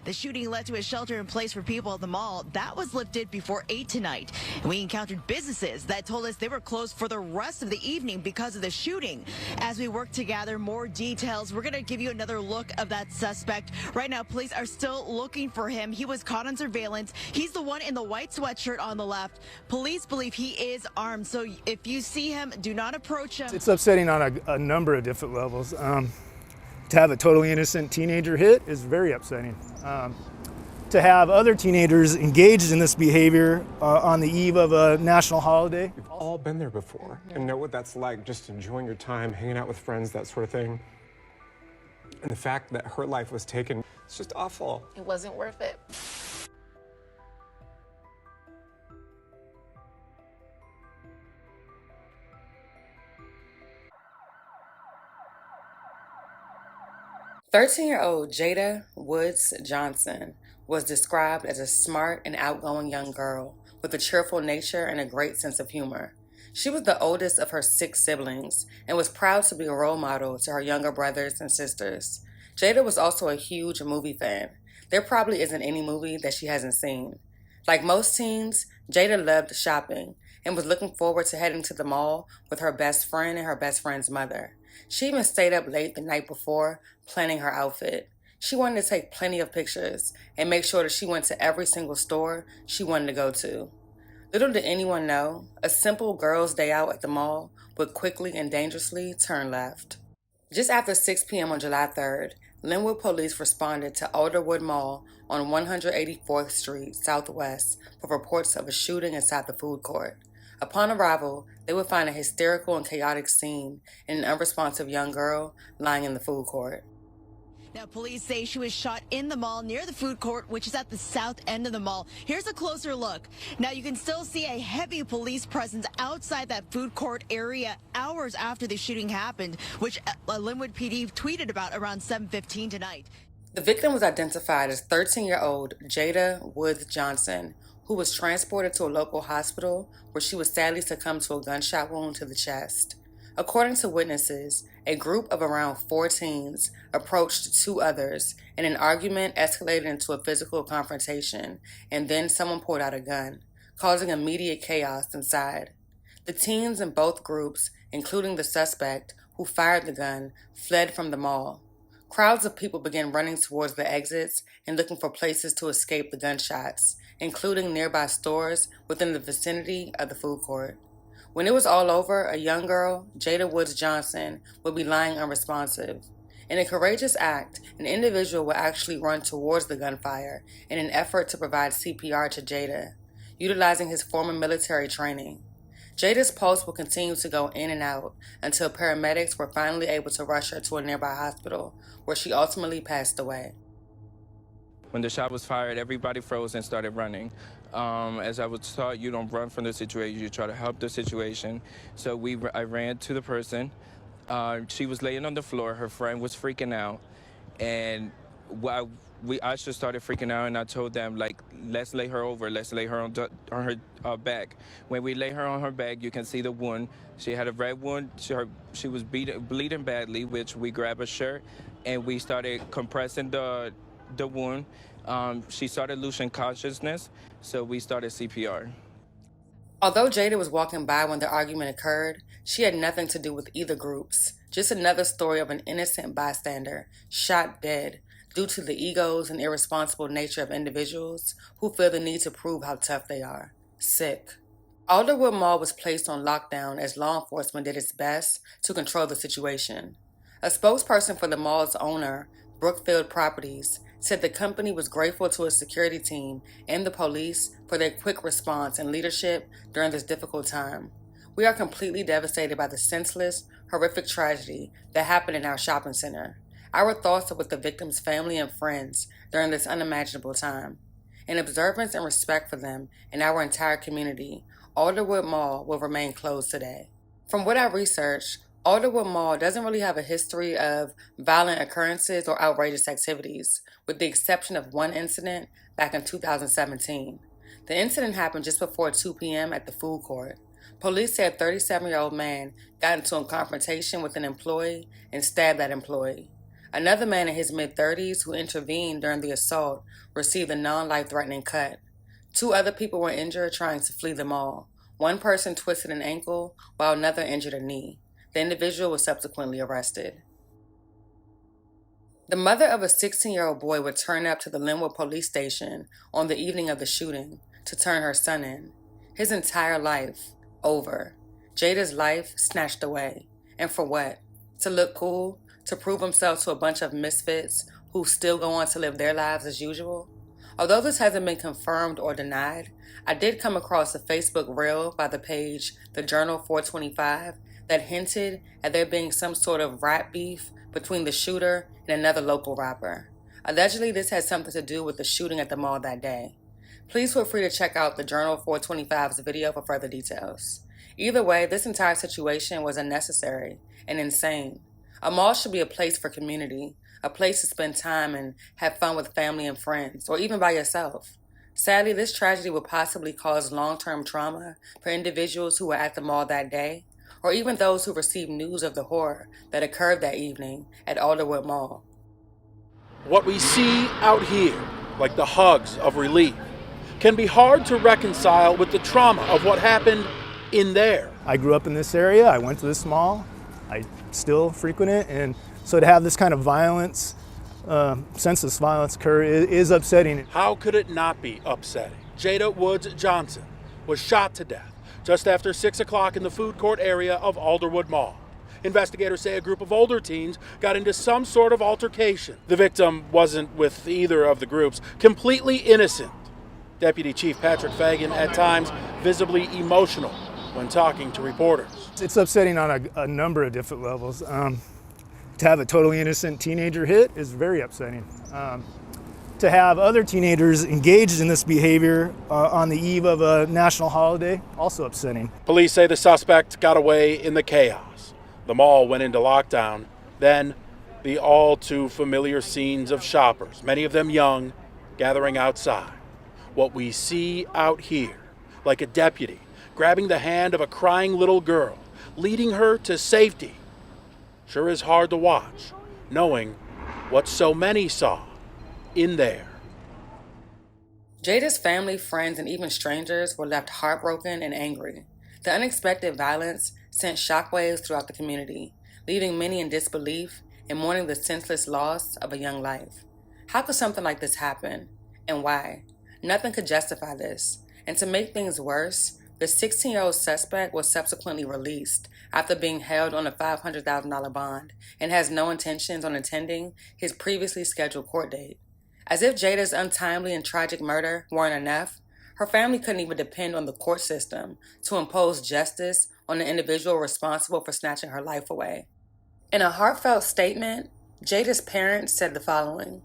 The shooting led to a shelter in place for people at the mall. That was lifted before 8 tonight. And we encountered businesses that told us they were closed for the rest of the evening because of the shooting. As we work to gather more details, we're going to give you another look of that suspect. Right now, police are still looking for him. He was caught on surveillance. He's the one in the white sweatshirt on the left. Police believe he is armed, so if you see him, do not approach him. It's upsetting on a number of different levels. To have a totally innocent teenager hit is very upsetting. To have other teenagers engaged in this behavior on the eve of a national holiday. We've all been there before and know what that's like, just enjoying your time, hanging out with friends, that sort of thing. And the fact that her life was taken, it's just awful. It wasn't worth it. 13-year-old Jada Woods Johnson was described as a smart and outgoing young girl with a cheerful nature and a great sense of humor. She was the oldest of her 6 siblings and was proud to be a role model to her younger brothers and sisters. Jada was also a huge movie fan. There probably isn't any movie that she hasn't seen. Like most teens, Jada loved shopping and was looking forward to heading to the mall with her best friend and her best friend's mother. She even stayed up late the night before planning her outfit. She wanted to take plenty of pictures and make sure that she went to every single store she wanted to go to. Little did anyone know, a simple girls' day out at the mall would quickly and dangerously turn left. Just after 6 p.m. on July 3rd, Linwood police responded to Alderwood Mall on 184th Street Southwest with reports of a shooting inside the food court. Upon arrival, they would find a hysterical and chaotic scene and an unresponsive young girl lying in the food court. Now, police say she was shot in the mall near the food court, which is at the south end of the mall. Here's a closer look. Now, you can still see a heavy police presence outside that food court area hours after the shooting happened, which Linwood PD tweeted about around 7:15 tonight. The victim was identified as 13-year-old Jada Woods Johnson, who was transported to a local hospital where she was sadly succumbed to a gunshot wound to the chest. According to witnesses, a group of around 4 teens approached 2 others, and an argument escalated into a physical confrontation, and then someone pulled out a gun, causing immediate chaos inside. The teens in both groups, including the suspect who fired the gun, fled from the mall. Crowds of people began running towards the exits and looking for places to escape the gunshots, including nearby stores within the vicinity of the food court. When it was all over, a young girl, Jada Woods Johnson, would be lying unresponsive. In a courageous act, an individual would actually run towards the gunfire in an effort to provide CPR to Jada, utilizing his former military training. Jada's pulse would continue to go in and out until paramedics were finally able to rush her to a nearby hospital, where she ultimately passed away. When the shot was fired, everybody froze and started running. As I was taught, you don't run from the situation, you try to help the situation. So I ran to the person. She was laying on the floor, her friend was freaking out. And I just started freaking out, and I told them, like, let's lay her over, let's lay her on her back. When we lay her on her back, you can see the wound. She had a red wound, she was bleeding badly, which we grabbed a shirt, and we started compressing the wound. She started losing consciousness, so we started CPR. Although Jada was walking by when the argument occurred, she had nothing to do with either groups. Just another story of an innocent bystander shot dead due to the egos and irresponsible nature of individuals who feel the need to prove how tough they are. Sick. Alderwood Mall was placed on lockdown as law enforcement did its best to control the situation. A spokesperson for the mall's owner, Brookfield Properties, said the company was grateful to its security team and the police for their quick response and leadership during this difficult time. We are completely devastated by the senseless, horrific tragedy that happened in our shopping center. Our thoughts are with the victim's family and friends during this unimaginable time. In observance and respect for them and our entire community, Alderwood Mall will remain closed today. From what I researched, Alderwood Mall doesn't really have a history of violent occurrences or outrageous activities, with the exception of one incident back in 2017. The incident happened just before 2 p.m. at the food court. Police said a 37-year-old man got into a confrontation with an employee and stabbed that employee. Another man in his mid-30s who intervened during the assault received a non-life-threatening cut. 2 other people were injured trying to flee the mall. One person twisted an ankle while another injured a knee. The individual was subsequently arrested. The mother of a 16-year-old boy would turn up to the Linwood police station on the evening of the shooting to turn her son in. His entire life, over. Jada's life snatched away. And for what? To look cool? To prove himself to a bunch of misfits who still go on to live their lives as usual? Although this hasn't been confirmed or denied, I did come across a Facebook reel by the page The Journal 425 that hinted at there being some sort of rap beef between the shooter and another local rapper. Allegedly, this had something to do with the shooting at the mall that day. Please feel free to check out the Journal 425's video for further details. Either way, this entire situation was unnecessary and insane. A mall should be a place for community, a place to spend time and have fun with family and friends, or even by yourself. Sadly, this tragedy will possibly cause long-term trauma for individuals who were at the mall that day, or even those who received news of the horror that occurred that evening at Alderwood Mall. What we see out here, like the hugs of relief, can be hard to reconcile with the trauma of what happened in there. I grew up in this area, I went to this mall, I still frequent it, and so to have this kind of violence, senseless violence occur is upsetting. How could it not be upsetting? Jada Woods Johnson was shot to death just after 6 o'clock in the food court area of Alderwood Mall. Investigators say a group of older teens got into some sort of altercation. The victim wasn't with either of the groups, completely innocent. Deputy Chief Patrick Fagan, at times visibly emotional when talking to reporters. It's upsetting on a number of different levels. To have a totally innocent teenager hit is very upsetting. To have other teenagers engaged in this behavior on the eve of a national holiday, also upsetting. Police say the suspect got away in the chaos. The mall went into lockdown. Then, the all too familiar scenes of shoppers, many of them young, gathering outside. What we see out here, like a deputy grabbing the hand of a crying little girl, leading her to safety, sure is hard to watch, knowing what so many saw in there. Jada's family, friends, and even strangers were left heartbroken and angry. The unexpected violence sent shockwaves throughout the community, leaving many in disbelief and mourning the senseless loss of a young life. How could something like this happen, and why? Nothing could justify this. And to make things worse, the 16-year-old suspect was subsequently released after being held on a $500,000 bond and has no intentions on attending his previously scheduled court date. As if Jada's untimely and tragic murder weren't enough, her family couldn't even depend on the court system to impose justice on the individual responsible for snatching her life away. In a heartfelt statement, Jada's parents said the following: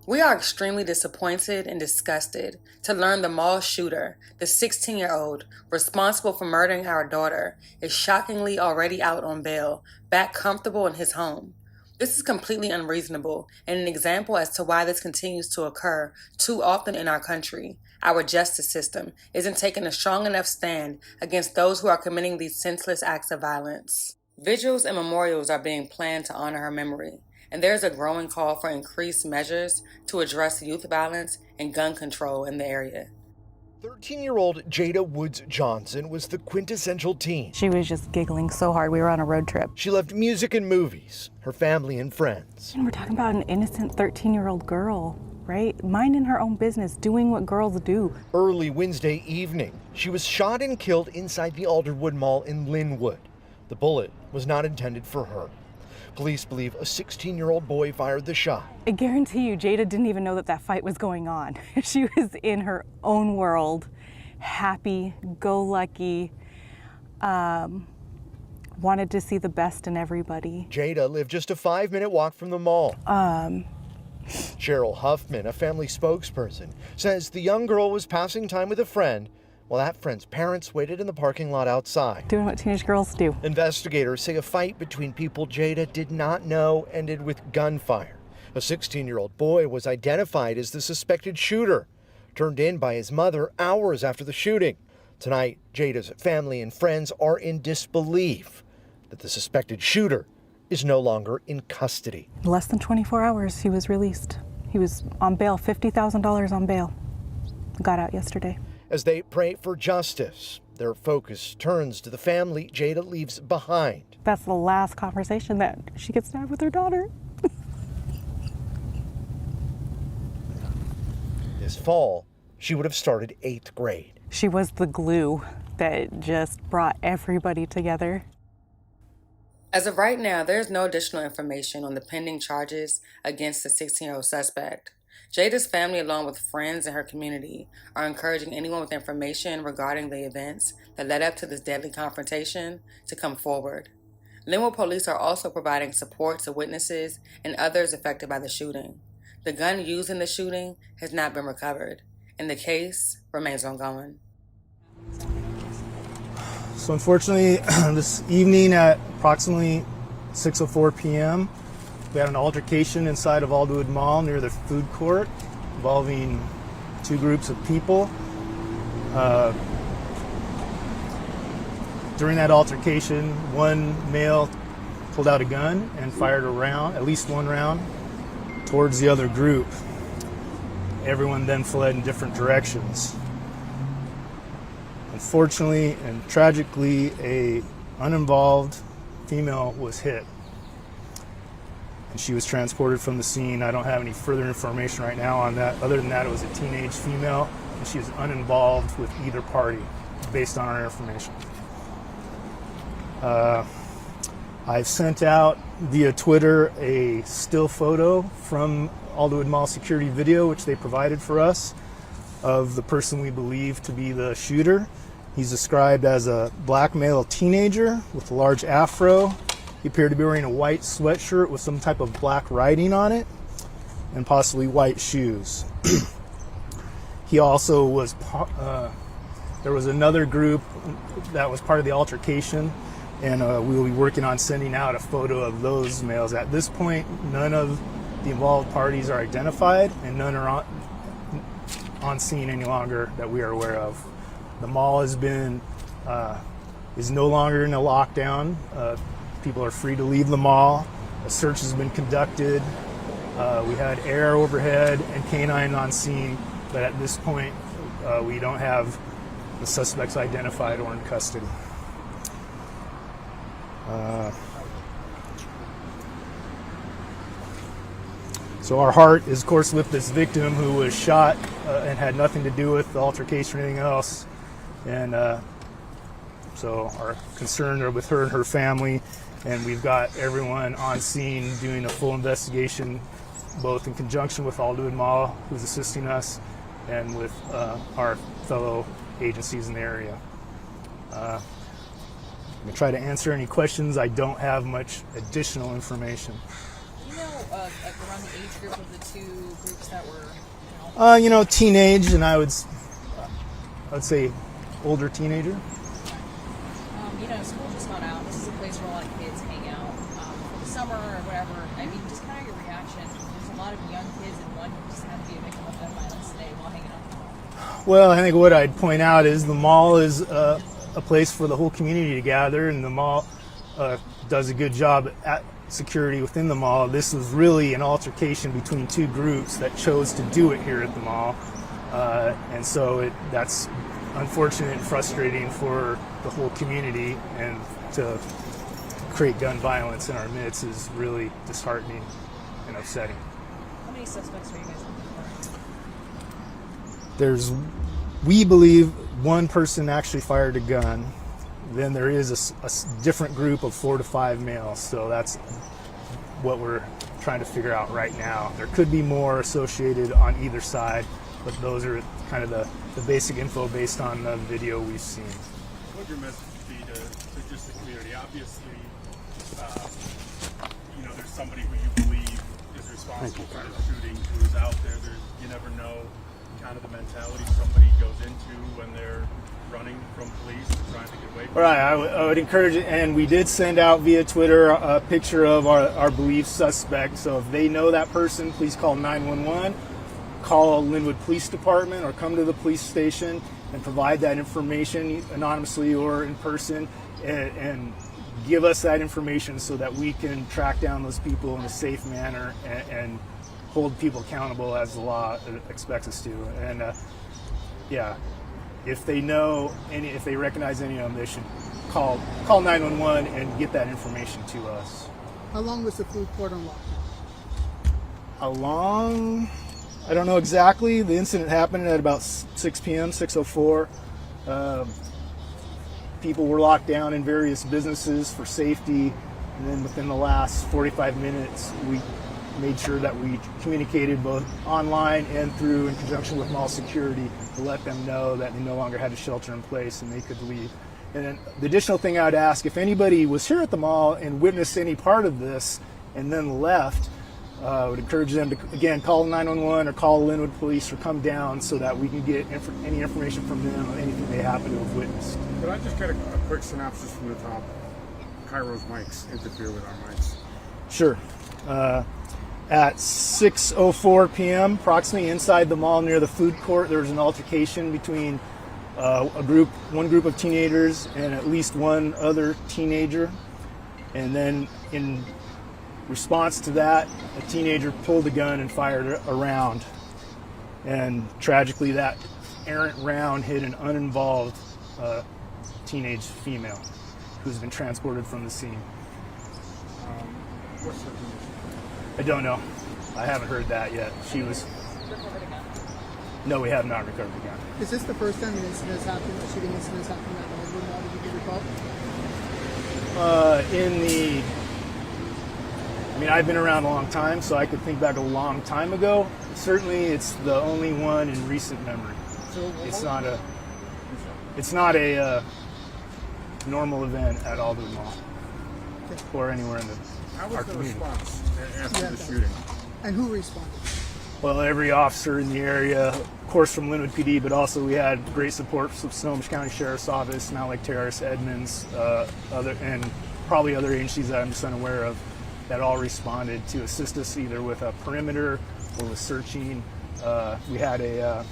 "We are extremely disappointed and disgusted to learn the mall shooter, the 16-year-old responsible for murdering our daughter, is shockingly already out on bail, back comfortable in his home. This is completely unreasonable and an example as to why this continues to occur too often in our country. Our justice system isn't taking a strong enough stand against those who are committing these senseless acts of violence." Vigils and memorials are being planned to honor her memory, and there's a growing call for increased measures to address youth violence and gun control in the area. 13-year-old Jada Woods Johnson was the quintessential teen. She was just giggling so hard. We were on a road trip. She loved music and movies, her family and friends. And we're talking about an innocent 13-year-old girl, right? Minding her own business, doing what girls do. Early Wednesday evening, she was shot and killed inside the Alderwood Mall in Linwood. The bullet was not intended for her. Police believe a 16-year-old boy fired the shot. I guarantee you, Jada didn't even know that fight was going on. She was in her own world, happy, go lucky, wanted to see the best in everybody. Jada lived just a 5-minute walk from the mall. Cheryl Huffman, a family spokesperson, says the young girl was passing time with a friend while that friend's parents waited in the parking lot outside. Doing what teenage girls do. Investigators say a fight between people Jada did not know ended with gunfire. A 16-year-old boy was identified as the suspected shooter, turned in by his mother hours after the shooting. Tonight, Jada's family and friends are in disbelief that the suspected shooter is no longer in custody. Less than 24 hours, he was released. He was on bail, $50,000 on bail. Got out yesterday. As they pray for justice, their focus turns to the family Jada leaves behind. That's the last conversation that she gets to have with her daughter. This fall, she would have started 8th grade. She was the glue that just brought everybody together. As of right now, there is no additional information on the pending charges against the 16-year-old suspect. Jada's family, along with friends in her community, are encouraging anyone with information regarding the events that led up to this deadly confrontation to come forward. Linwood police are also providing support to witnesses and others affected by the shooting. The gun used in the shooting has not been recovered, and the case remains ongoing. So unfortunately, this evening at approximately 6:04 p.m., we had an altercation inside of Alderwood Mall near the food court involving two groups of people. During that altercation, one male pulled out a gun and fired a round, at least one round, towards the other group. Everyone then fled in different directions. Unfortunately and tragically, an uninvolved female was hit, and she was transported from the scene. I don't have any further information right now on that. Other than that, it was a teenage female, and she was uninvolved with either party, based on our information. I've sent out via Twitter a still photo from Alderwood Mall security video, which they provided for us, of the person we believe to be the shooter. He's described as a black male teenager with a large afro. He appeared to be wearing a white sweatshirt with some type of black writing on it, and possibly white shoes. He also was, there was another group that was part of the altercation, and we will be working on sending out a photo of those males. At this point, none of the involved parties are identified, and none are on scene any longer that we are aware of. The mall has been, is no longer in a lockdown. People are free to leave the mall. A search has been conducted. We had air overhead and canine on scene, but at this point, we don't have the suspects identified or in custody. So our heart is, of course, with this victim who was shot and had nothing to do with the altercation or anything else. And so our concern are with her and her family, and we've got everyone on scene doing a full investigation, both in conjunction with Alderwood Mall, who's assisting us, and with our fellow agencies in the area. I'm going to try to answer any questions. I don't have much additional information. Do you know around the age group of the two groups that were, you know, teenage, and I would say older teenager. You know, school just got out. This is a place where a lot of kids hang out for the summer or whatever. I mean, just kind of your reaction. There's a lot of young kids, and one just had to be a victim of gun violence today while hanging out. Well, I think what I'd point out is the mall is a place for the whole community to gather, and the mall does a good job at security within the mall. This was really an altercation between two groups that chose to do it here at the mall, and so that's unfortunate and frustrating for the whole community, and to create gun violence in our midst is really disheartening and upsetting. How many suspects are you guys looking for? There's, we believe, one person actually fired a gun. Then there is a different group of 4 to 5 males, so that's what we're trying to figure out right now. There could be more associated on either side, but those are kind of the basic info based on the video we've seen. What would your message be to just the community? Obviously, you know, there's somebody who you believe is responsible for the shooting who is out there. You never know kind of the mentality somebody goes into when they're running from police and trying to get away from Right, I would encourage it, and we did send out via Twitter a picture of our believed suspect. So if they know that person, please call 911, call Linwood Police Department, or come to the police station and provide that information anonymously or in person, and give us that information so that we can track down those people in a safe manner and hold people accountable as the law expects us to. And yeah, if they know if they recognize any of them, they should call 911 and get that information to us. How long was the food court on lockdown? How long? I don't know exactly. The incident happened at about 6 p.m., 6:04. People were locked down in various businesses for safety, and then within the last 45 minutes, we made sure that we communicated both online and through in conjunction with mall security to let them know that they no longer had a shelter in place and they could leave. And then the additional thing I would ask, if anybody was here at the mall and witnessed any part of this and then left, I would encourage them to, again, call 911 or call Linwood Police or come down so that we can get any information from them on anything they happen to have witnessed. Could I just get a quick synopsis from the top? Cairo's mics interfere with our mics. Sure. At 6:04 p.m., approximately inside the mall near the food court, there was an altercation between one group of teenagers and at least one other teenager. And then in response to that, a teenager pulled a gun and fired a round. And tragically, that errant round hit an uninvolved teenage female who's been transported from the scene. What's the condition? I don't know. I haven't heard that yet. No, we have not recovered the gun. Is this the first time an incident has happened, a shooting incident has happened at the Linwood Mall? Did you recall? I've been around a long time, so I could think back a long time ago. Certainly, it's the only one in recent memory. It's not a normal event at Alderwood Mall or anywhere in How was our the community. response after the shooting? And who responded? Well, every officer in the area, of course from Linwood PD, but also we had great support from Snohomish County Sheriff's Office, Mount Lake Terrace, Edmonds, and probably other agencies that I'm just unaware of that all responded to assist us either with a perimeter or with searching. We had the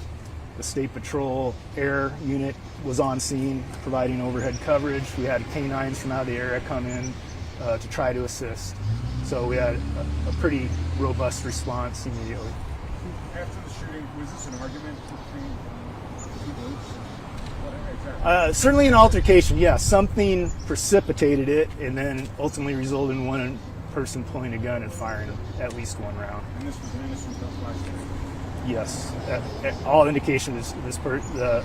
State Patrol Air Unit was on scene providing overhead coverage. We had canines from out of the area come in to try to assist. So we had a pretty robust response immediately. After the shooting, was this an argument between two groups? Certainly an altercation, yeah. Something precipitated it and then ultimately resulted in one person pulling a gun and firing at least one round. And this was an innocent flashbang? Yes. All indications the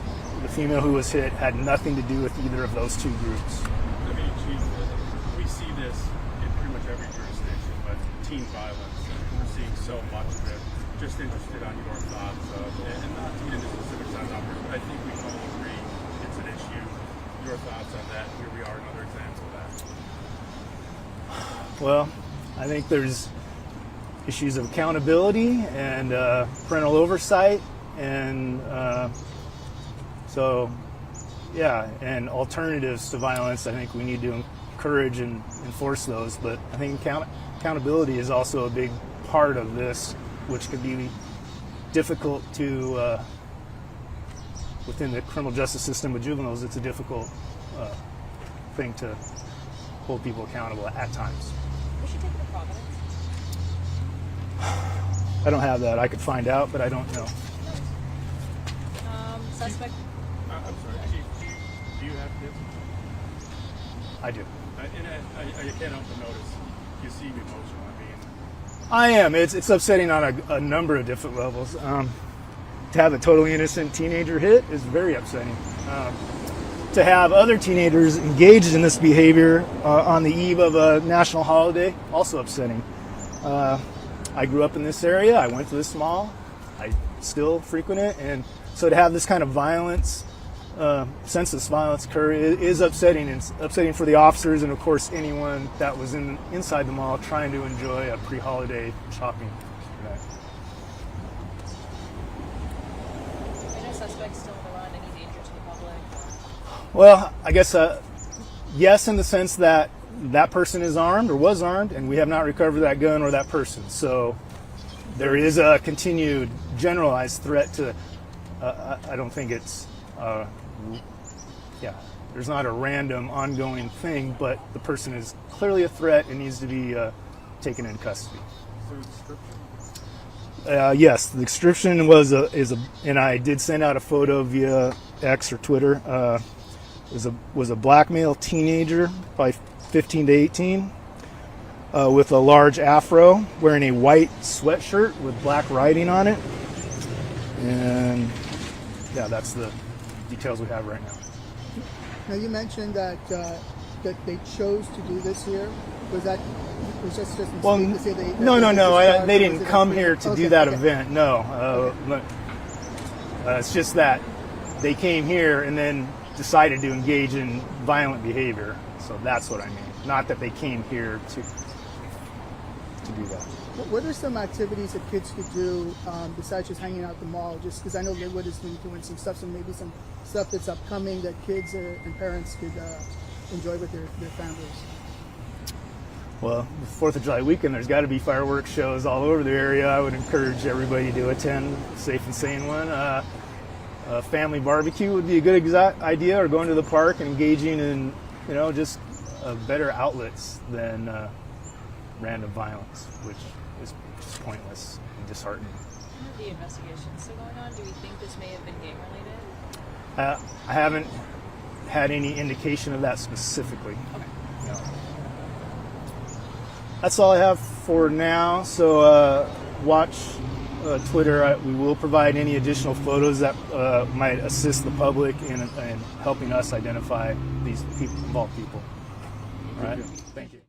female who was hit had nothing to do with either of those two groups. I mean, Chief, we see this in pretty much every jurisdiction, but teen violence, we're seeing so much of it. Just interested on your thoughts of, and not to get into specifics on numbers, but I think we all agree it's an issue. Your thoughts on that? Here we are, another example of that. Well, I think there's issues of accountability and parental oversight, and and alternatives to violence. I think we need to encourage and enforce those, but I think accountability is also a big part of this, which could be difficult to, within the criminal justice system with juveniles, it's a difficult thing to hold people accountable at times. We should take it to Providence. I don't have that. I could find out, but I don't know. Suspect. I'm sorry, Chief, do you have kids? I do. And I can't help but notice you seem emotional. I am. It's upsetting on a number of different levels. To have a totally innocent teenager hit is very upsetting. To have other teenagers engaged in this behavior on the eve of a national holiday, also upsetting. I grew up in this area. I went to this mall. I still frequent it, and so to have this kind of violence, senseless violence occur is upsetting. It's upsetting for the officers and, of course, anyone that was inside the mall trying to enjoy a pre-holiday shopping event. Are no suspects still on the run? Any danger to the public? Well, I guess yes, in the sense that that person is armed or was armed, and we have not recovered that gun or that person. So there is a continued generalized threat to. I don't think it's. there's not a random ongoing thing, but the person is clearly a threat and needs to be taken in custody. Yes, the description and I did send out a photo via X or Twitter. Was a black male teenager, probably 15 to 18, with a large afro, wearing a white sweatshirt with black writing on it. And yeah, that's the details we have right now. Now you mentioned that that they chose to do this here. Was just well, to say they they didn't come here to do that event. No, it's just that they came here and then decided to engage in violent behavior. So that's what I mean. Not that they came here to do that. What are some activities that kids could do besides just hanging out at the mall? Just because I know Linwood is doing some stuff, so maybe some stuff that's upcoming that kids and parents could enjoy with their families. Well, the 4th of July weekend, there's got to be fireworks shows all over the area. I would encourage everybody to attend a safe and sane one. A family barbecue would be a good idea, or going to the park and engaging in, just better outlets than random violence, which is just pointless and disheartening. The investigation still going on. Do we think this may have been gang related? I haven't had any indication of that specifically. Okay. No. That's all I have for now. So watch Twitter. We will provide any additional photos that might assist the public in helping us identify these involved people. All right. Thank you.